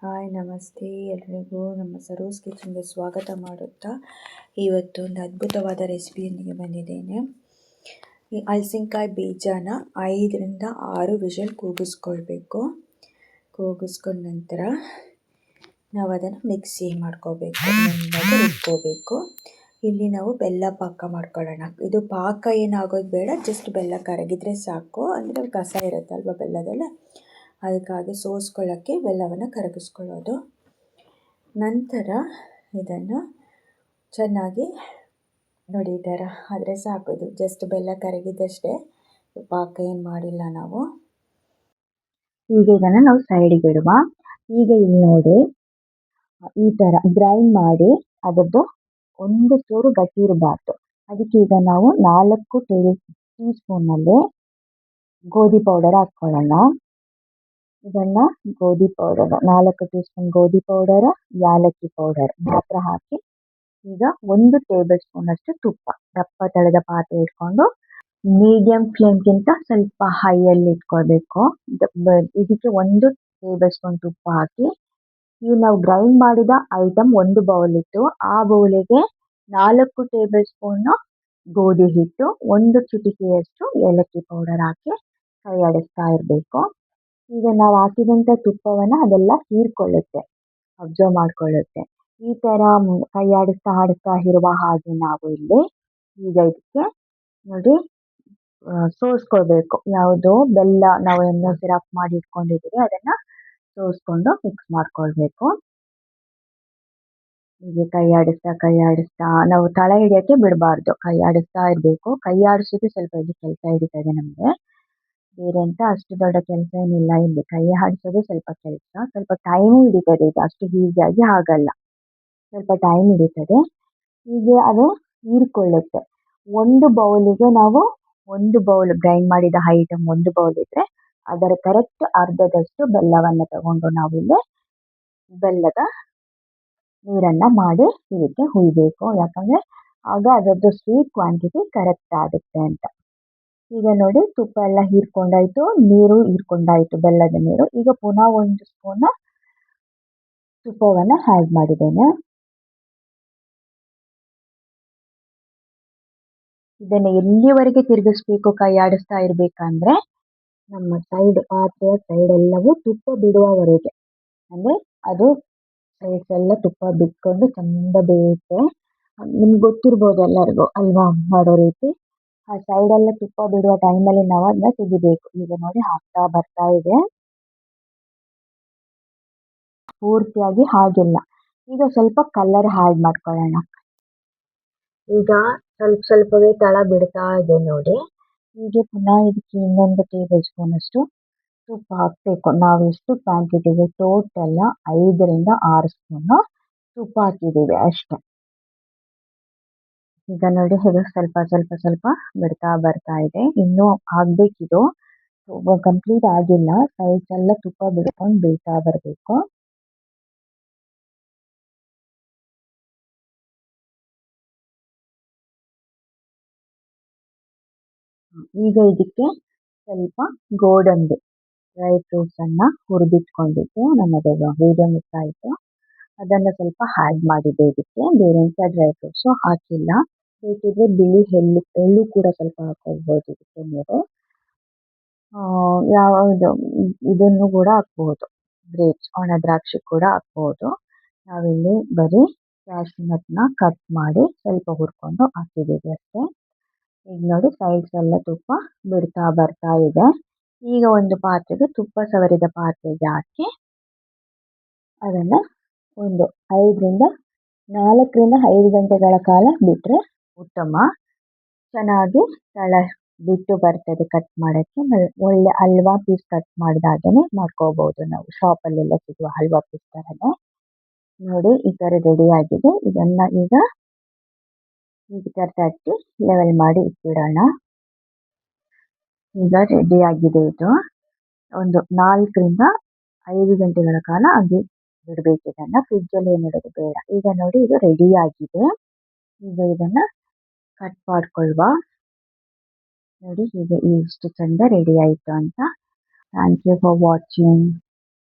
Hi ನಮಸ್ತೆ ಎಲ್ರಿಗೂ ನಮ್ಮ ಸರೋಸ್ ಕಿಚನ್ಗೆ ಸ್ವಾಗತ ಮಾಡುತ್ತಾ ಇವತ್ತು ಒಂದು ಅದ್ಭುತವಾದ ರೆಸಿಪಿಯೊಂದಿಗೆ ಬಂದಿದ್ದೇನೆ. ಈ ಹಲಸಿನಕಾಯಿ ಬೀಜನ 5ರಿಂದ 6 ವಿಷಲ್ ಕೂಗಿಸ್ಕೊಳ್ಬೇಕು. ಕೂಗಿಸ್ಕೊಂಡ ನಂತರ ನಾವು ಅದನ್ನು ಮಿಕ್ಸಿ ಮಾಡ್ಕೋಬೇಕು, ರುಬ್ಕೋಬೇಕು. ಇಲ್ಲಿ ನಾವು ಬೆಲ್ಲ ಪಾಕ ಮಾಡ್ಕೊಳ್ಳೋಣ. ಇದು ಪಾಕ ಏನಾಗೋದು ಬೇಡ, ಜಸ್ಟ್ ಬೆಲ್ಲ ಕರಗಿದ್ರೆ ಸಾಕು. ಅಂದರೆ ಕಸ ಇರುತ್ತಲ್ವ ಬೆಲ್ಲದಲ್ಲೇ, ಅದಕ್ಕಾಗಿ ಸೋಸ್ಕೊಳ್ಳೋಕ್ಕೆ ಬೆಲ್ಲವನ್ನು ಕರಗಿಸ್ಕೊಳ್ಳೋದು. ನಂತರ ಇದನ್ನು ಚೆನ್ನಾಗಿ ನೋಡಿ ಈ ಥರ ಆದರೆ ಸಾಕು. ಇದು ಜಸ್ಟ್ ಬೆಲ್ಲ ಕರಗಿದ್ದಷ್ಟೇ, ಪಾಕ ಏನು ಮಾಡಿಲ್ಲ ನಾವು. ಈಗ ಇದನ್ನು ನಾವು ಸೈಡಿಗೆ ಇಡುವ. ಈಗ ಇಲ್ಲಿ ನೋಡಿ ಈ ಥರ ಗ್ರೈಂಡ್ ಮಾಡಿ ಅದರದ್ದು ಒಂದು ಚೂರು ಗಟ್ಟಿ ಇರಬಾರ್ದು. ಅದಕ್ಕೆ ಈಗ ನಾವು 4 ಟೀ ಸ್ಪೂನಲ್ಲಿ ಗೋಧಿ ಪೌಡರ್ ಹಾಕ್ಕೊಳ್ಳೋಣ. ಇದನ್ನು ಗೋಧಿ ಪೌಡರ್ 4 ಟೀ ಸ್ಪೂನ್ ಗೋಧಿ ಪೌಡರ್, ಯಾಲಕ್ಕಿ ಪೌಡರ್ ಮಾತ್ರ ಹಾಕಿ ಈಗ 1 ಟೇಬಲ್ ಸ್ಪೂನಷ್ಟು ತುಪ್ಪ ದಪ್ಪ ತಳದ ಪಾತ್ರೆ ಇಟ್ಕೊಂಡು ಮೀಡಿಯಂ ಫ್ಲೇಮ್ಗಿಂತ ಸ್ವಲ್ಪ ಹೈಯಲ್ಲಿ ಇಟ್ಕೊಳ್ಬೇಕು. ಇದಕ್ಕೆ 1 ಟೇಬಲ್ ಸ್ಪೂನ್ ತುಪ್ಪ ಹಾಕಿ ಈ ನಾವು ಗ್ರೈಂಡ್ ಮಾಡಿದ ಐಟಮ್ ಒಂದು ಬೌಲ್ ಇಟ್ಟು ಆ ಬೌಲಿಗೆ 4 ಟೇಬಲ್ ಸ್ಪೂನು ಗೋಧಿ ಹಿಟ್ಟು, 1 ಚಿಟಿಕೆಯಷ್ಟು ಏಲಕ್ಕಿ ಪೌಡರ್ ಹಾಕಿ ಕೈ ಆಡಿಸ್ತಾ ಇರಬೇಕು. ಈಗ ನಾವು ಹಾಕಿದಂಥ ತುಪ್ಪವನ್ನು ಅದೆಲ್ಲ ಹೀರ್ಕೊಳ್ಳುತ್ತೆ, ಅಬ್ಸರ್ವ್ ಮಾಡ್ಕೊಳ್ಳುತ್ತೆ. ಈ ಥರ ಕೈ ಆಡಿಸ್ತಾ ಇರುವ ಹಾಗೆ ನಾವು ಇಲ್ಲಿ ಈಗ ಇದಕ್ಕೆ ನೋಡಿ ಸೋಸ್ಕೊಳ್ಬೇಕು. ಯಾವುದು ಬೆಲ್ಲ ನಾವು ಎಣ್ಣೆ ಸಿರಪ್ ಮಾಡಿ ಇಟ್ಕೊಂಡಿದ್ದೀವಿ ಅದನ್ನು ಸೋಸ್ಕೊಂಡು ಮಿಕ್ಸ್ ಮಾಡ್ಕೊಳ್ಬೇಕು. ಹೀಗೆ ಕೈ ಆಡಿಸ್ತಾ ನಾವು ತಳ ಹಿಡಿಯೋಕ್ಕೆ ಬಿಡಬಾರ್ದು, ಕೈ ಆಡಿಸ್ತಾ ಇರಬೇಕು. ಕೈ ಆಡಿಸೋದು ಸ್ವಲ್ಪ ಇದು ಕೆಲಸ ಹಿಡಿತದೆ ನಮಗೆ, ಬೇರೆ ಅಂತ ಅಷ್ಟು ದೊಡ್ಡ ಕೆಲಸ ಏನಿಲ್ಲ. ಇಲ್ಲಿ ಕೈ ಆಡಿಸೋದು ಸ್ವಲ್ಪ ಕೆಲಸ, ಸ್ವಲ್ಪ ಟೈಮು ಹಿಡಿತದೆ. ಇದು ಅಷ್ಟು ಈಸಿಯಾಗಿ ಆಗಲ್ಲ, ಸ್ವಲ್ಪ ಟೈಮ್ ಹಿಡಿತದೆ. ಹೀಗೆ ಅದು ಹೀರಿಕೊಳ್ಳುತ್ತೆ. ಒಂದು ಬೌಲಿಗೆ ನಾವು 1 ಬೌಲ್ ಗ್ರೈಂಡ್ ಮಾಡಿದ ಐಟಮ್ 1 ಬೌಲ್ ಇದ್ದರೆ ಅದರ ಕರೆಕ್ಟ್ ಅರ್ಧದಷ್ಟು ಬೆಲ್ಲವನ್ನು ತಗೊಂಡು ನಾವಿಲ್ಲಿ ಬೆಲ್ಲದ ನೀರನ್ನು ಮಾಡಿ ಇದಕ್ಕೆ ಹುಯ್ಬೇಕು. ಯಾಕಂದರೆ ಆಗ ಅದರದ್ದು ಸ್ವೀಟ್ ಕ್ವಾಂಟಿಟಿ ಕರೆಕ್ಟ್ ಆಗುತ್ತೆ ಅಂತ. ಈಗ ನೋಡಿ ತುಪ್ಪ ಎಲ್ಲ ಹೀರ್ಕೊಂಡಾಯಿತು, ನೀರು ಹೀರ್ಕೊಂಡಾಯಿತು, ಬೆಲ್ಲದ ನೀರು. ಈಗ ಪುನಃ 1 ಸ್ಪೂನ್ ತುಪ್ಪವನ್ನು ಆ್ಯಡ್ ಮಾಡಿದ್ದೇನೆ. ಇದನ್ನು ಎಲ್ಲಿವರೆಗೆ ತಿರುಗಿಸ್ಬೇಕು, ಕೈ ಆಡಿಸ್ತಾ ಇರಬೇಕಂದ್ರೆ ನಮ್ಮ ಪಾತ್ರೆಯ ಸೈಡ್ ಎಲ್ಲವೂ ತುಪ್ಪ ಬಿಡುವವರೆಗೆ. ಅಂದರೆ ಅದು ಸೈಡ್ಸ್ ಎಲ್ಲ ತುಪ್ಪ ಬಿಟ್ಕೊಂಡು ಚೆಂದ ಬೇಯುತ್ತೆ. ನಿಮ್ಗೆ ಗೊತ್ತಿರ್ಬೋದು ಎಲ್ಲರಿಗೂ ಅಲ್ವಾ ಮಾಡೋ ರೀತಿ. ಆ ಸೈಡೆಲ್ಲ ತುಪ್ಪ ಬಿಡುವ ಟೈಮಲ್ಲಿ ನಾವು ಅದನ್ನ ತೆಗಿಬೇಕು. ಈಗ ನೋಡಿ ಹಾಕ್ತಾ ಬರ್ತಾ ಇದೆ, ಪೂರ್ತಿಯಾಗಿ ಹಾಗಿಲ್ಲ. ಈಗ ಸ್ವಲ್ಪ ಕಲರ್ ಆ್ಯಡ್ ಮಾಡ್ಕೊಳ್ಳೋಣ. ಈಗ ಸ್ವಲ್ಪವೇ ತಳ ಬಿಡ್ತಾ ಇದೆ ನೋಡಿ. ಹೀಗೆ ಪುನಃ ಇದಕ್ಕೆ ಇನ್ನೊಂದು ಟೇಬಲ್ ಸ್ಪೂನಷ್ಟು ತುಪ್ಪ ಹಾಕಬೇಕು. ನಾವು ಎಷ್ಟು ಕ್ವಾಂಟಿಟಿಗೆ ಟೋಟಲ್ 5ರಿಂದ 6 ಸ್ಪೂನು ತುಪ್ಪ ಹಾಕಿದ್ದೀವಿ ಅಷ್ಟೆ. ಈಗ ನೋಡಿ ಇದು ಸ್ವಲ್ಪ ಬಿಡ್ತಾ ಬರ್ತಾ ಇದೆ. ಇನ್ನೂ ಆಗಬೇಕಿದು, ಕಂಪ್ಲೀಟ್ ಆಗಿಲ್ಲ. ಸೈಡ್ಸ್ ಎಲ್ಲ ತುಪ್ಪ ಬಿಡ್ಕೊಂಡು ಬೇಯ್ತಾ ಬರಬೇಕು. ಈಗ ಇದಕ್ಕೆ ಸ್ವಲ್ಪ ಗೋಡಂಬಿ ಡ್ರೈ ಫ್ರೂಟ್ಸನ್ನು ಹುರಿದಿಟ್ಕೊಂಡಿದ್ದೆ, ನಮ್ಮದು ವಿಡಿಯೋ ಮಿಸ್ ಆಯಿತು. ಅದನ್ನು ಸ್ವಲ್ಪ ಆ್ಯಡ್ ಮಾಡಿದ್ದೆ ಇದಕ್ಕೆ. ಬೇರೆ ಎಂಥ ಡ್ರೈ ಫ್ರೂಟ್ಸು ಹಾಕಿಲ್ಲ. ಬೇಕಿದ್ರೆ ಬಿಳಿ ಎಳ್ಳು ಕೂಡ ಸ್ವಲ್ಪ ಹಾಕೊಳ್ಬೋದು ಇದಕ್ಕೆ ನೀವು. ಯಾವುದು ಇದನ್ನು ಕೂಡ ಹಾಕ್ಬೋದು, ಗ್ರೇಪ್ಸ್ ಒಣ ದ್ರಾಕ್ಷಿ ಕೂಡ ಹಾಕ್ಬೋದು. ನಾವಿಲ್ಲಿ ಬರೀ ಕ್ಯಾಶ್ಯೂ ನಟ್ನ ಕಟ್ ಮಾಡಿ ಸ್ವಲ್ಪ ಹುರ್ಕೊಂಡು ಹಾಕಿದ್ದೀವಿ ಅಷ್ಟೇ. ಈಗ ನೋಡಿ ಸೈಡ್ಸ್ ಎಲ್ಲ ತುಪ್ಪ ಬಿಡ್ತಾ ಬರ್ತಾ ಇದೆ. ಈಗ ಒಂದು ಪಾತ್ರೆಗೆ ತುಪ್ಪ ಸವರಿದ ಪಾತ್ರೆಗೆ ಹಾಕಿ ಅದನ್ನು ಒಂದು 4ರಿಂದ 5 ಗಂಟೆಗಳ ಕಾಲ ಬಿಟ್ಟರೆ ಉತ್ತಮ. ಚೆನ್ನಾಗಿ ತಳ ಬಿಟ್ಟು ಬರ್ತದೆ ಕಟ್ ಮಾಡೋಕ್ಕೆ. ಒಳ್ಳೆ ಹಲ್ವಾ ಪೀಸ್ ಕಟ್ ಮಾಡಿದಾಗೇ ಮಾಡ್ಕೋಬೋದು ನಾವು, ಶಾಪಲ್ಲೆಲ್ಲ ಸಿಗುವ ಹಲ್ವಾ ಪೀಸ್ ಥರನೇ. ನೋಡಿ ಈ ಥರ ರೆಡಿ ಆಗಿದೆ. ಇದನ್ನು ಈಗ ಈ ಥರ ತಟ್ಟಿ ಲೆವೆಲ್ ಮಾಡಿ ಇಟ್ಬಿಡೋಣ. ಈಗ ರೆಡಿ ಆಗಿದೆ ಇದು. ಒಂದು 4ರಿಂದ 5 ಗಂಟೆಗಳ ಕಾಲ ಹಾಗೆ ಬಿಡಬೇಕು. ಇದನ್ನು ಫ್ರಿಜ್ಜಲ್ಲಿ ಏನಿಡೋದು ಬೇಡ. ಈಗ ನೋಡಿ ಇದು ರೆಡಿ ಆಗಿದೆ. ಈಗ ಇದನ್ನು ಕಟ್ ಮಾಡ್ಕೊಳ್ವಾ. ನೋಡಿ ಹೀಗೆ ಇಷ್ಟು ಚೆಂದ ರೆಡಿ ಆಯಿತು ಅಂತ. Thank you for watching.